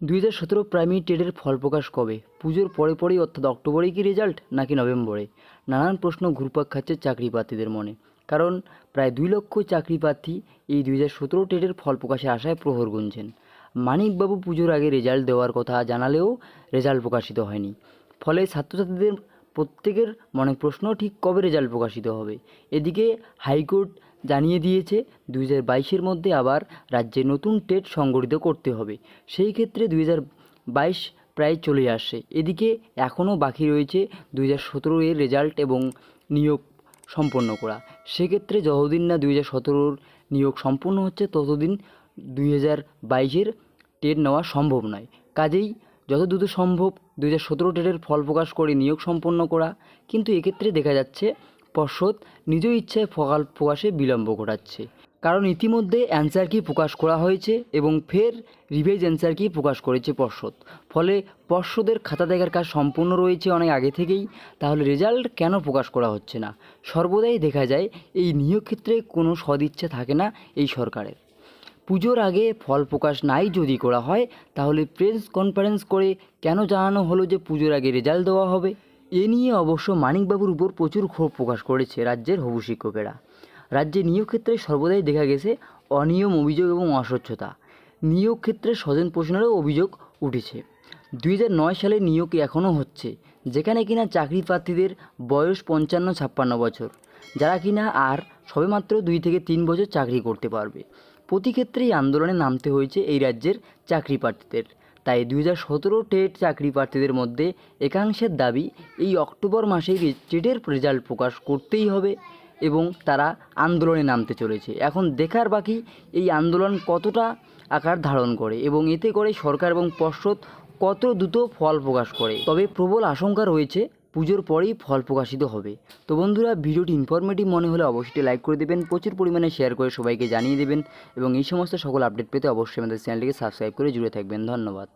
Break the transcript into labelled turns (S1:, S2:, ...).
S1: 2017 primary টেটের ফল প্রকাশ কবে? পুজোর পরে পরেই অর্থাৎ অক্টোবরেই কি রেজাল্ট নাকি নভেম্বরে? নানান প্রশ্ন ঘুরপাক খাচ্ছে চাকরি প্রার্থীদের মনে। কারণ প্রায় 2 লক্ষ চাকরি প্রার্থী এই 2017 টেটের ফল প্রকাশের আশায় প্রহর গুনছেন। মানিকবাবু পুজোর আগে রেজাল্ট দেওয়ার কথা জানালেও রেজাল্ট প্রকাশিত হয়নি। ফলে ছাত্রছাত্রীদের প্রত্যেকের মনে প্রশ্ন, ঠিক কবে রেজাল্ট প্রকাশিত হবে? এদিকে হাইকোর্ট জানিয়ে দিয়েছে 2022-এর মধ্যে আবার রাজ্যে নতুন টেট সংগঠিত করতে হবে। সেই ক্ষেত্রে 2022 প্রায় চলে আসছে। এদিকে এখনও বাকি রয়েছে 2017 এর রেজাল্ট এবং নিয়োগ সম্পন্ন করা। সেক্ষেত্রে যতদিন না 2017-র নিয়োগ সম্পূর্ণ হচ্ছে ততদিন 2022-এর টেট নেওয়া সম্ভব নয়। কাজেই যত দ্রুত সম্ভব 2017 টেটের ফল প্রকাশ করে নিয়োগ সম্পন্ন করা। কিন্তু এক্ষেত্রে দেখা যাচ্ছে পর্ষদ নিজ ইচ্ছায় ফল প্রকাশে বিলম্ব ঘটাচ্ছে। কারণ ইতিমধ্যে অ্যান্সার কি প্রকাশ করা হয়েছে এবং ফের রিভাইজ অ্যান্সার কি প্রকাশ করেছে পর্ষদ। ফলে পর্ষদের খাতা দেখার কাজ সম্পূর্ণ রয়েছে অনেক আগে থেকেই। তাহলে রেজাল্ট কেন প্রকাশ করা হচ্ছে না? সর্বদাই দেখা যায় এই নিয়োগ ক্ষেত্রে কোনো সদিচ্ছা থাকে না এই সরকারের। পুজোর আগে ফল প্রকাশ নাই যদি করা হয়, তাহলে প্রেস কনফারেন্স করে কেন জানানো হলো যে পুজোর আগে রেজাল্ট দেওয়া হবে? এ নিয়ে অবশ্য মানিকবাবুর উপর প্রচুর ক্ষোভ প্রকাশ করেছে রাজ্যের হবু শিক্ষকেরা। রাজ্যে নিয়োগ ক্ষেত্রে সর্বদাই দেখা গেছে অনিয়ম, অভিযোগ এবং অস্বচ্ছতা। নিয়োগ ক্ষেত্রে স্বজন পোষণেরও অভিযোগ উঠেছে। 2009 সালে নিয়োগ এখনও হচ্ছে, যেখানে কিনা চাকরি প্রার্থীদের বয়স 55-56 বছর, যারা কিনা আর সবেমাত্র 2 থেকে 3 বছর চাকরি করতে পারবে। প্রতি ক্ষেত্রেই আন্দোলনে নামতে হয়েছে এই রাজ্যের চাকরি প্রার্থীদের। তাই 2017 টেট চাকরি প্রার্থীদের মধ্যে একাংশের দাবি এই অক্টোবর মাসেই টেটের রেজাল্ট প্রকাশ করতেই হবে এবং তারা আন্দোলনে নামতে চলেছে। এখন দেখার বাকি এই আন্দোলন কতটা আকার ধারণ করে এবং এতে করে সরকার এবং পর্ষদ কত দ্রুত ফল প্রকাশ করে। তবে প্রবল আশঙ্কা রয়েছে পুজোর পরেই ফল প্রকাশিত হবে। তো বন্ধুরা, ভিডিওটি ইনফরমেটিভ মনে হলে অবশ্যই লাইক করে দেবেন, প্রচুর পরিমাণে শেয়ার করে সবাইকে জানিয়ে দেবেন এবং এই সমস্ত সকল আপডেট পেতে অবশ্যই আমাদের চ্যানেলটিকে সাবস্ক্রাইব করে জুড়ে থাকবেন। ধন্যবাদ।